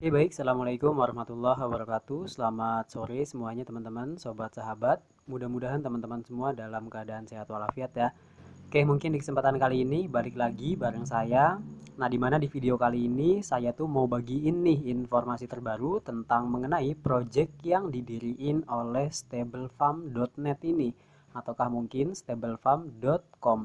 Oke, baik. Assalamualaikum warahmatullahi wabarakatuh. Selamat sore semuanya teman-teman, sobat sahabat. Mudah-mudahan teman-teman semua dalam keadaan sehat walafiat ya. Oke, mungkin di kesempatan kali ini balik lagi bareng saya. Nah, dimana di video kali ini saya tuh mau bagiin nih informasi terbaru tentang mengenai project yang didiriin oleh stablefarm.net ini, ataukah mungkin stablefarm.com.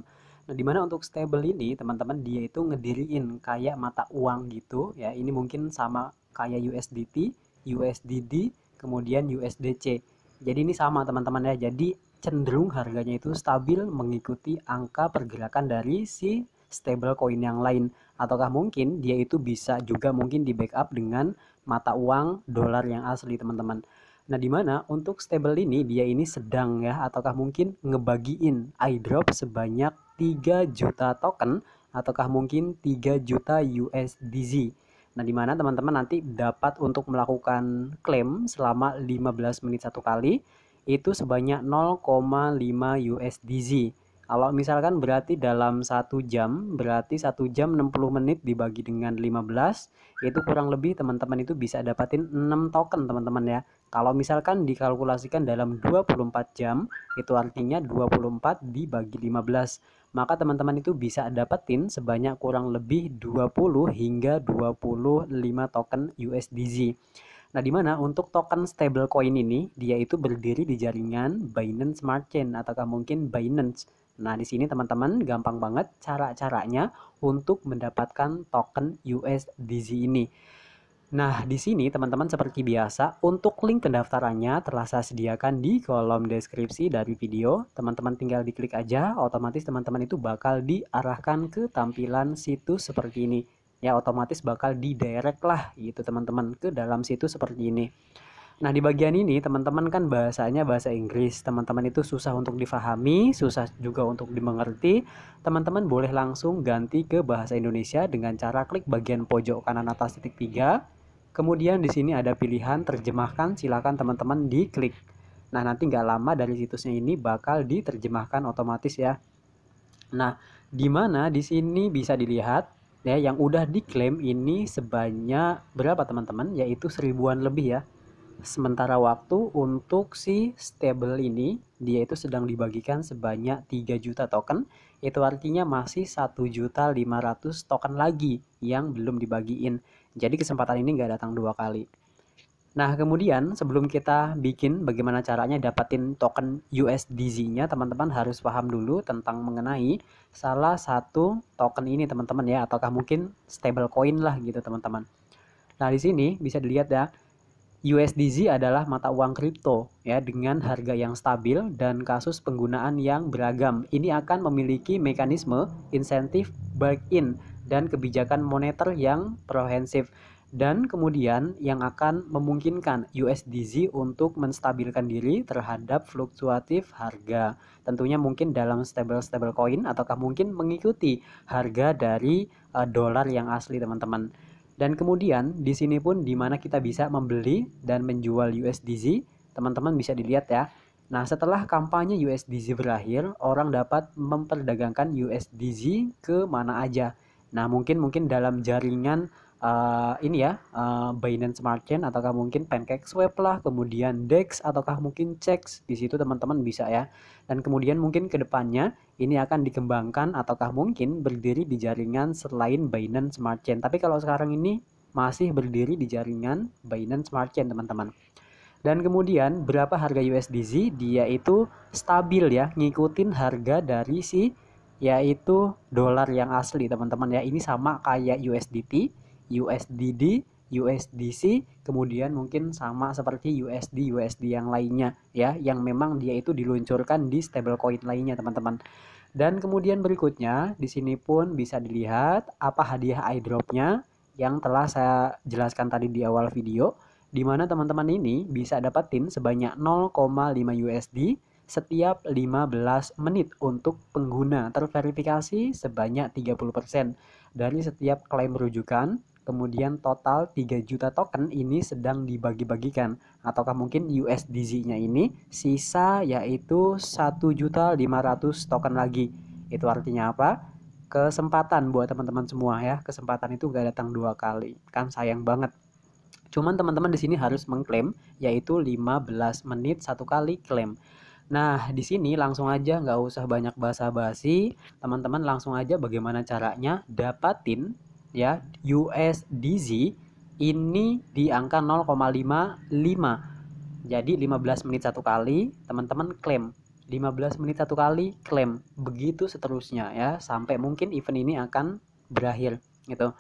Nah, dimana untuk stable ini teman-teman dia itu ngediriin kayak mata uang gitu ya. Ini mungkin sama kayak USDT, USDD, kemudian USDC. Jadi ini sama teman-teman ya. Jadi cenderung harganya itu stabil mengikuti angka pergerakan dari si stable coin yang lain, ataukah mungkin dia itu bisa juga mungkin di backup dengan mata uang dolar yang asli teman-teman. Nah, dimana untuk stable ini dia ini sedang ya, ataukah mungkin ngebagiin airdrop sebanyak 3 juta token, ataukah mungkin 3 juta USDZ. Nah, dimana teman-teman nanti dapat untuk melakukan klaim selama 15 menit satu kali, itu sebanyak 0,5 USDZ. Kalau misalkan berarti dalam 1 jam, berarti 1 jam 60 menit dibagi dengan 15, itu kurang lebih teman-teman itu bisa dapatin 6 token teman-teman ya. Kalau misalkan dikalkulasikan dalam 24 jam, itu artinya 24 dibagi 15. Maka teman-teman itu bisa dapetin sebanyak kurang lebih 20 hingga 25 token USDZ. Nah, di mana untuk token stablecoin ini dia itu berdiri di jaringan Binance Smart Chain ataukah mungkin Binance. Nah, di sini teman-teman gampang banget cara-caranya untuk mendapatkan token USDZ ini. Nah, di sini teman-teman seperti biasa, untuk link pendaftarannya telah saya sediakan di kolom deskripsi dari video. Teman-teman tinggal diklik aja, otomatis teman-teman itu bakal diarahkan ke tampilan situs seperti ini. Ya, otomatis bakal didirect lah gitu teman-teman ke dalam situs seperti ini. Nah, di bagian ini teman-teman kan bahasanya bahasa Inggris. Teman-teman itu susah untuk difahami, susah juga untuk dimengerti. Teman-teman boleh langsung ganti ke bahasa Indonesia dengan cara klik bagian pojok kanan atas titik 3. Kemudian di sini ada pilihan terjemahkan, silakan teman-teman diklik. Nah, nanti nggak lama dari situsnya ini bakal diterjemahkan otomatis ya. Nah, di mana di sini bisa dilihat ya yang udah diklaim ini sebanyak berapa teman-teman? Yaitu 1000-an lebih ya. Sementara waktu untuk si stable ini dia itu sedang dibagikan sebanyak 3 juta token. Itu artinya masih 1.500.000 token lagi yang belum dibagiin. Jadi kesempatan ini nggak datang 2 kali. Nah, kemudian sebelum kita bikin bagaimana caranya dapatin token USDZ-nya, teman-teman harus paham dulu tentang mengenai salah satu token ini teman-teman ya, ataukah mungkin stable coin lah gitu teman-teman. Nah, di sini bisa dilihat ya, USDZ adalah mata uang kripto ya dengan harga yang stabil dan kasus penggunaan yang beragam. Ini akan memiliki mekanisme insentif buy-in dan kebijakan moneter yang komprehensif, dan kemudian yang akan memungkinkan USDZ untuk menstabilkan diri terhadap fluktuatif harga. Tentunya mungkin dalam stable coin ataukah mungkin mengikuti harga dari dolar yang asli teman-teman. Dan kemudian di sini pun di mana kita bisa membeli dan menjual USDZ, teman-teman bisa dilihat ya. Nah, setelah kampanye USDZ berakhir, orang dapat memperdagangkan USDZ ke mana aja. Nah, mungkin dalam jaringan ini ya, Binance Smart Chain ataukah mungkin PancakeSwap lah, kemudian DEX ataukah mungkin CEX. Di situ teman-teman bisa ya. Dan kemudian mungkin ke depannya ini akan dikembangkan ataukah mungkin berdiri di jaringan selain Binance Smart Chain. Tapi kalau sekarang ini masih berdiri di jaringan Binance Smart Chain, teman-teman. Dan kemudian berapa harga USDZ? Dia itu stabil ya, ngikutin harga dari si yaitu dolar yang asli, teman-teman ya. Ini sama kayak USDT, USDD, USDC, kemudian mungkin sama seperti USD yang lainnya ya, yang memang dia itu diluncurkan di stablecoin lainnya, teman-teman. Dan kemudian berikutnya di sini pun bisa dilihat apa hadiah airdropnya yang telah saya jelaskan tadi di awal video, di mana teman-teman ini bisa dapatin sebanyak 0,5 USD setiap 15 menit untuk pengguna terverifikasi sebanyak 30% dari setiap klaim rujukan. Kemudian total 3 juta token ini sedang dibagi-bagikan, ataukah mungkin USDZ-nya ini sisa yaitu 1.500.000 token lagi. Itu artinya apa? Kesempatan buat teman-teman semua ya. Kesempatan itu gak datang 2 kali. Kan sayang banget. Cuman teman-teman di sini harus mengklaim, yaitu 15 menit satu kali klaim. Nah, di sini langsung aja, nggak usah banyak basa-basi, teman-teman langsung aja bagaimana caranya dapatin ya USDZ ini di angka 0,55. Jadi 15 menit satu kali, teman-teman klaim. 15 menit satu kali klaim. Begitu seterusnya ya, sampai mungkin event ini akan berakhir gitu.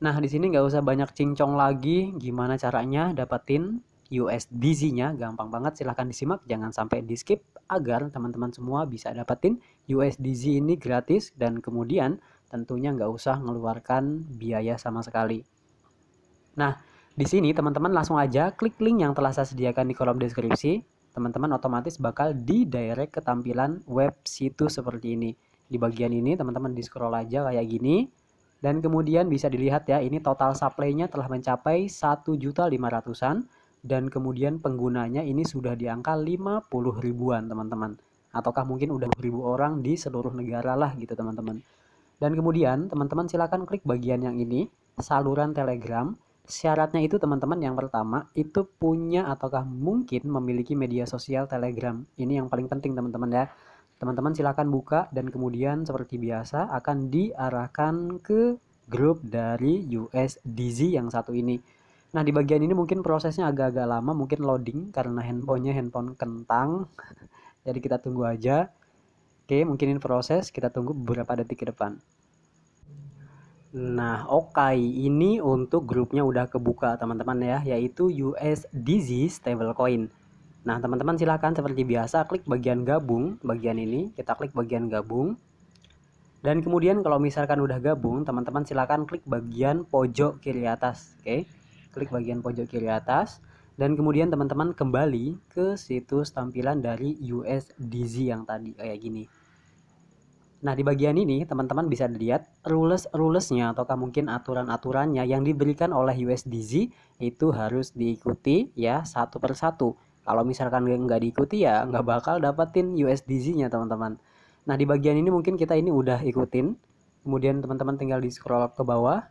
Nah, di sini nggak usah banyak cincong lagi. Gimana caranya dapetin USDZ-nya? Gampang banget, silahkan disimak, jangan sampai di skip agar teman-teman semua bisa dapetin USDZ ini gratis dan kemudian tentunya nggak usah mengeluarkan biaya sama sekali. Nah, di sini teman-teman langsung aja klik link yang telah saya sediakan di kolom deskripsi. Teman-teman otomatis bakal di-direct ke tampilan web situs seperti ini. Di bagian ini teman-teman di scroll aja kayak gini. Dan kemudian bisa dilihat ya, ini total supply-nya telah mencapai 1.500.000-an. Dan kemudian penggunanya ini sudah di angka 50 ribuan teman-teman. Ataukah mungkin udah 1000 orang di seluruh negara lah gitu teman-teman. Dan kemudian teman-teman silakan klik bagian yang ini, saluran Telegram. Syaratnya itu teman-teman yang pertama itu punya ataukah mungkin memiliki media sosial Telegram. Ini yang paling penting teman-teman ya. Teman-teman silakan buka dan kemudian seperti biasa akan diarahkan ke grup dari USDZ yang satu ini. Nah, di bagian ini mungkin prosesnya agak-agak lama, mungkin loading karena handphonenya handphone kentang. Jadi kita tunggu aja. Oke, mungkin ini proses, kita tunggu beberapa detik ke depan. Nah, oke, ini untuk grupnya udah kebuka teman-teman ya, yaitu USDZ stablecoin. Nah, teman-teman silahkan seperti biasa klik bagian gabung, bagian ini, kita klik bagian gabung. Dan kemudian kalau misalkan udah gabung, teman-teman silahkan klik bagian pojok kiri atas, oke? Klik bagian pojok kiri atas. Dan kemudian teman-teman kembali ke situs tampilan dari USDZ yang tadi, kayak gini. Nah, di bagian ini teman-teman bisa dilihat rules-rulesnya ataukah mungkin aturan-aturannya yang diberikan oleh USDZ itu harus diikuti ya satu persatu. Kalau misalkan nggak diikuti ya nggak bakal dapetin USDZ-nya teman-teman. Nah, di bagian ini mungkin kita ini udah ikutin. Kemudian teman-teman tinggal di scroll ke bawah.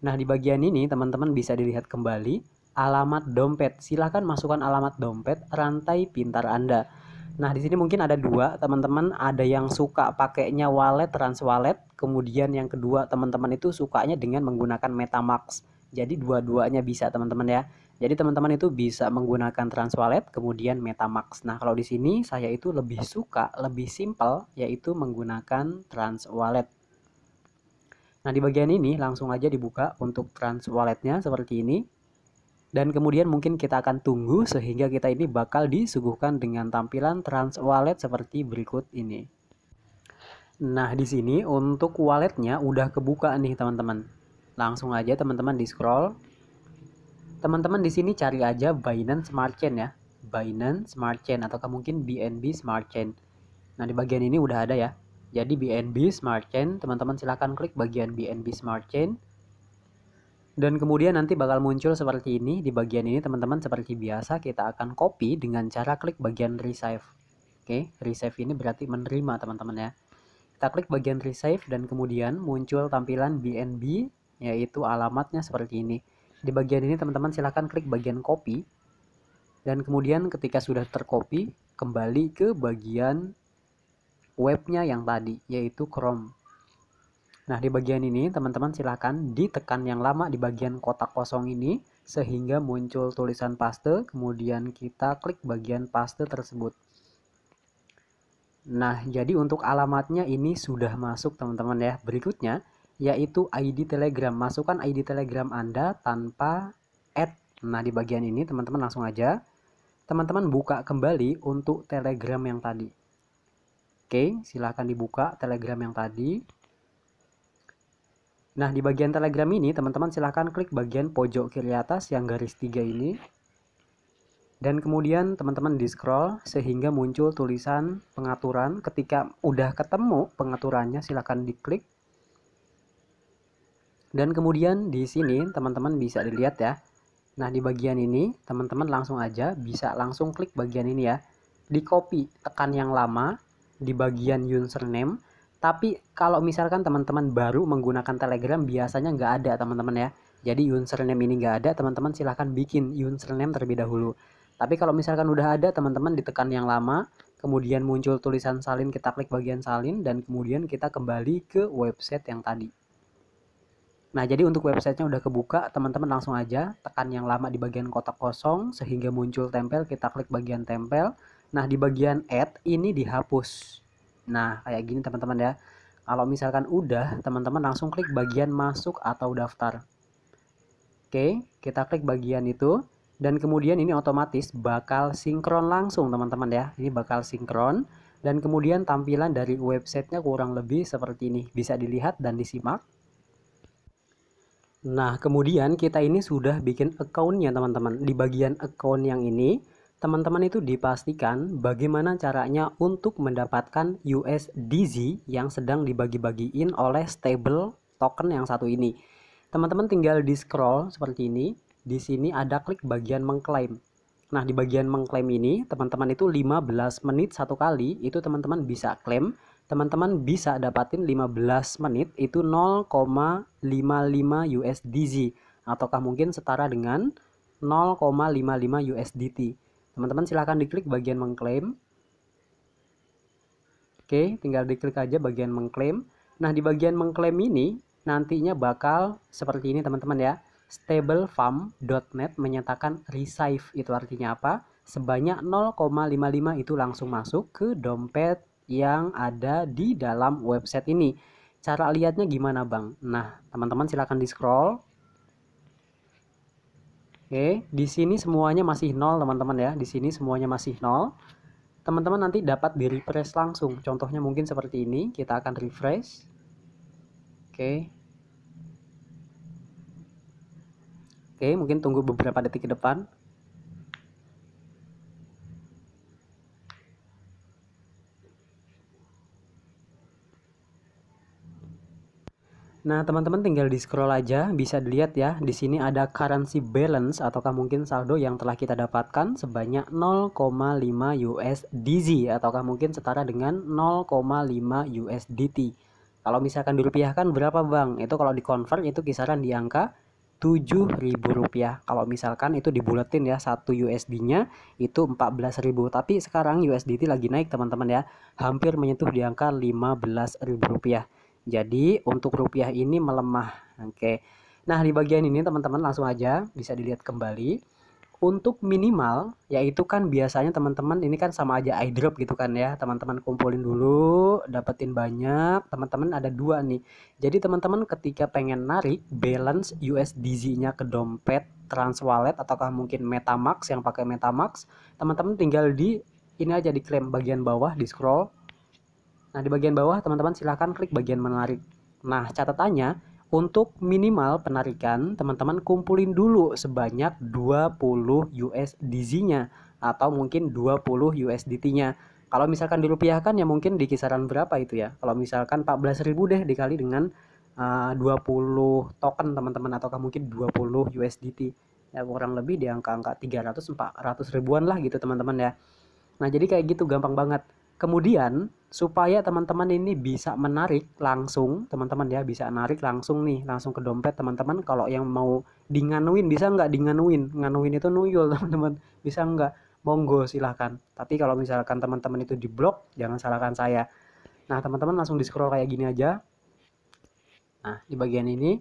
Nah, di bagian ini teman-teman bisa dilihat kembali alamat dompet. Silahkan masukkan alamat dompet rantai pintar Anda. Nah, di sini mungkin ada dua, teman-teman. Ada yang suka pakainya wallet, trans wallet. Kemudian yang kedua, teman-teman itu sukanya dengan menggunakan MetaMask. Jadi dua-duanya bisa, teman-teman ya. Jadi teman-teman itu bisa menggunakan trans wallet, kemudian MetaMask. Nah, kalau di sini saya itu lebih suka, lebih simpel, yaitu menggunakan trans wallet. Nah, di bagian ini langsung aja dibuka untuk trans walletnya seperti ini. Dan kemudian mungkin kita akan tunggu sehingga kita ini bakal disuguhkan dengan tampilan trans wallet seperti berikut ini. Nah, di sini untuk walletnya udah kebuka nih teman-teman. Langsung aja teman-teman di scroll. Teman-teman di sini cari aja Binance Smart Chain ya. Binance Smart Chain atau mungkin BNB Smart Chain. Nah, di bagian ini udah ada ya. Jadi BNB Smart Chain, teman-teman silahkan klik bagian BNB Smart Chain. Dan kemudian nanti bakal muncul seperti ini. Di bagian ini teman-teman seperti biasa kita akan copy dengan cara klik bagian resave. Oke, resave ini berarti menerima teman-teman ya. Kita klik bagian resave dan kemudian muncul tampilan BNB yaitu alamatnya seperti ini. Di bagian ini teman-teman silahkan klik bagian copy. Dan kemudian ketika sudah tercopy kembali ke bagian webnya yang tadi yaitu Chrome. Nah, di bagian ini teman-teman silakan ditekan yang lama di bagian kotak kosong ini sehingga muncul tulisan paste, kemudian kita klik bagian paste tersebut. Nah, jadi untuk alamatnya ini sudah masuk teman-teman ya. Berikutnya yaitu ID Telegram. Masukkan ID Telegram Anda tanpa add. Nah, di bagian ini teman-teman langsung aja teman-teman buka kembali untuk Telegram yang tadi. Oke, silahkan dibuka Telegram yang tadi. Nah, di bagian Telegram ini teman-teman silahkan klik bagian pojok kiri atas yang garis 3 ini. Dan kemudian teman-teman di scroll sehingga muncul tulisan pengaturan. Ketika udah ketemu pengaturannya silahkan diklik. Dan kemudian di sini teman-teman bisa dilihat ya. Nah, di bagian ini teman-teman langsung aja bisa langsung klik bagian ini ya. Di copy, tekan yang lama di bagian username. Tapi kalau misalkan teman-teman baru menggunakan Telegram biasanya nggak ada teman-teman ya. Jadi username ini nggak ada, teman-teman silahkan bikin username terlebih dahulu. Tapi kalau misalkan udah ada, teman-teman ditekan yang lama, kemudian muncul tulisan salin, kita klik bagian salin, dan kemudian kita kembali ke website yang tadi. Nah, jadi untuk websitenya udah kebuka, teman-teman langsung aja tekan yang lama di bagian kotak kosong, sehingga muncul tempel, kita klik bagian tempel. Nah, di bagian add, ini dihapus. Nah, kayak gini teman-teman ya. Kalau misalkan udah, teman-teman langsung klik bagian masuk atau daftar. Oke, kita klik bagian itu dan kemudian ini otomatis bakal sinkron langsung teman-teman ya. Ini bakal sinkron dan kemudian tampilan dari websitenya kurang lebih seperti ini. Bisa dilihat dan disimak. Nah, kemudian kita ini sudah bikin account-nya teman-teman. Di bagian account yang ini, teman-teman itu dipastikan bagaimana caranya untuk mendapatkan USDZ yang sedang dibagi-bagiin oleh stable token yang satu ini. Teman-teman tinggal di scroll seperti ini. Di sini ada klik bagian mengklaim. Nah, di bagian mengklaim ini, teman-teman itu 15 menit satu kali, itu teman-teman bisa klaim. Teman-teman bisa dapatin 15 menit itu 0,55 USDZ. Ataukah mungkin setara dengan 0,55 USDT. Teman-teman silahkan diklik bagian mengklaim. Oke, tinggal diklik aja bagian mengklaim. Nah, di bagian mengklaim ini, nantinya bakal seperti ini teman-teman ya. Stablefarm.net menyatakan receive, itu artinya apa? Sebanyak 0,55 itu langsung masuk ke dompet yang ada di dalam website ini. Cara lihatnya gimana Bang? Nah, teman-teman silahkan di scroll. Oke, di sini semuanya masih nol teman-teman ya. Di sini semuanya masih nol. Teman-teman nanti dapat di refresh langsung. Contohnya mungkin seperti ini. Kita akan refresh. Oke. Oke, mungkin tunggu beberapa detik ke depan. Nah, teman-teman tinggal di scroll aja, bisa dilihat ya. Di sini ada currency balance ataukah mungkin saldo yang telah kita dapatkan sebanyak 0,5 USDZ ataukah mungkin setara dengan 0,5 USDT. Kalau misalkan dirupiahkan berapa Bang? Itu kalau di-convert itu kisaran di angka Rp7.000. Kalau misalkan itu dibulatin ya, 1 USD-nya itu 14.000. Tapi sekarang USDT lagi naik teman-teman ya, hampir menyentuh di angka Rp15.000. Jadi untuk rupiah ini melemah. Oke. Nah, di bagian ini teman-teman langsung aja bisa dilihat kembali. Untuk minimal yaitu kan biasanya teman-teman ini kan sama aja airdrop gitu kan ya. Teman-teman kumpulin dulu, dapetin banyak. Teman-teman ada dua nih. Jadi teman-teman ketika pengen narik balance USDZ-nya ke dompet Transwallet ataukah mungkin Metamask yang pakai Metamask, teman-teman tinggal di ini aja diklaim bagian bawah di scroll. Nah, di bagian bawah teman-teman silahkan klik bagian menarik. Nah, catatannya untuk minimal penarikan teman-teman kumpulin dulu sebanyak 20 USDZ-nya atau mungkin 20 USDT-nya. Kalau misalkan dirupiahkan ya mungkin di kisaran berapa itu ya. Kalau misalkan 14.000 deh dikali dengan 20 token teman-teman ataukah mungkin 20 USDT. Ya kurang lebih di angka-angka 300-400 ribuan lah gitu teman-teman ya. Nah, jadi kayak gitu gampang banget. Kemudian supaya teman-teman ini bisa menarik langsung, teman-teman ya bisa narik langsung nih, langsung ke dompet teman-teman. Kalau yang mau nganuin bisa nggak nganuin itu nuyul teman-teman, bisa nggak? Monggo silahkan. Tapi kalau misalkan teman-teman itu diblok, jangan salahkan saya. Nah, teman-teman langsung di scroll kayak gini aja. Nah, di bagian ini.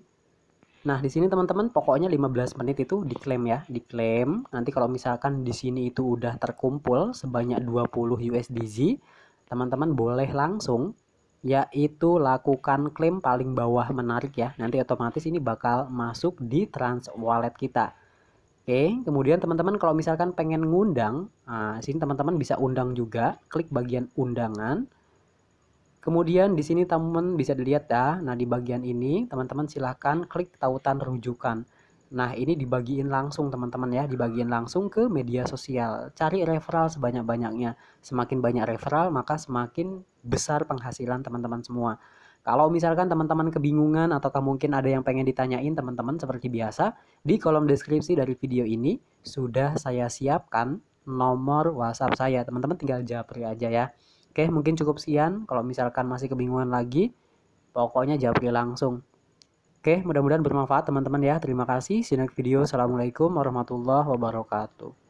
Nah, di sini teman-teman pokoknya 15 menit itu diklaim ya, diklaim. Nanti kalau misalkan di sini itu udah terkumpul sebanyak 20 USDZ, teman-teman boleh langsung yaitu lakukan klaim paling bawah menarik ya. Nanti otomatis ini bakal masuk di Transwallet kita. Oke, kemudian teman-teman kalau misalkan pengen ngundang, sini teman-teman bisa undang juga, klik bagian undangan. Kemudian di sini teman-teman bisa dilihat ya. Nah, di bagian ini teman-teman silahkan klik tautan rujukan. Nah, ini dibagiin langsung teman-teman ya, dibagiin langsung ke media sosial. Cari referral sebanyak-banyaknya. Semakin banyak referral, maka semakin besar penghasilan teman-teman semua. Kalau misalkan teman-teman kebingungan ataukah mungkin ada yang pengen ditanyain teman-teman seperti biasa, di kolom deskripsi dari video ini sudah saya siapkan nomor WhatsApp saya. Teman-teman tinggal japri aja ya. Oke, mungkin cukup sekian. Kalau misalkan masih kebingungan lagi, pokoknya japri langsung. Oke, mudah-mudahan bermanfaat teman-teman ya. Terima kasih. See you next video. Assalamualaikum warahmatullahi wabarakatuh.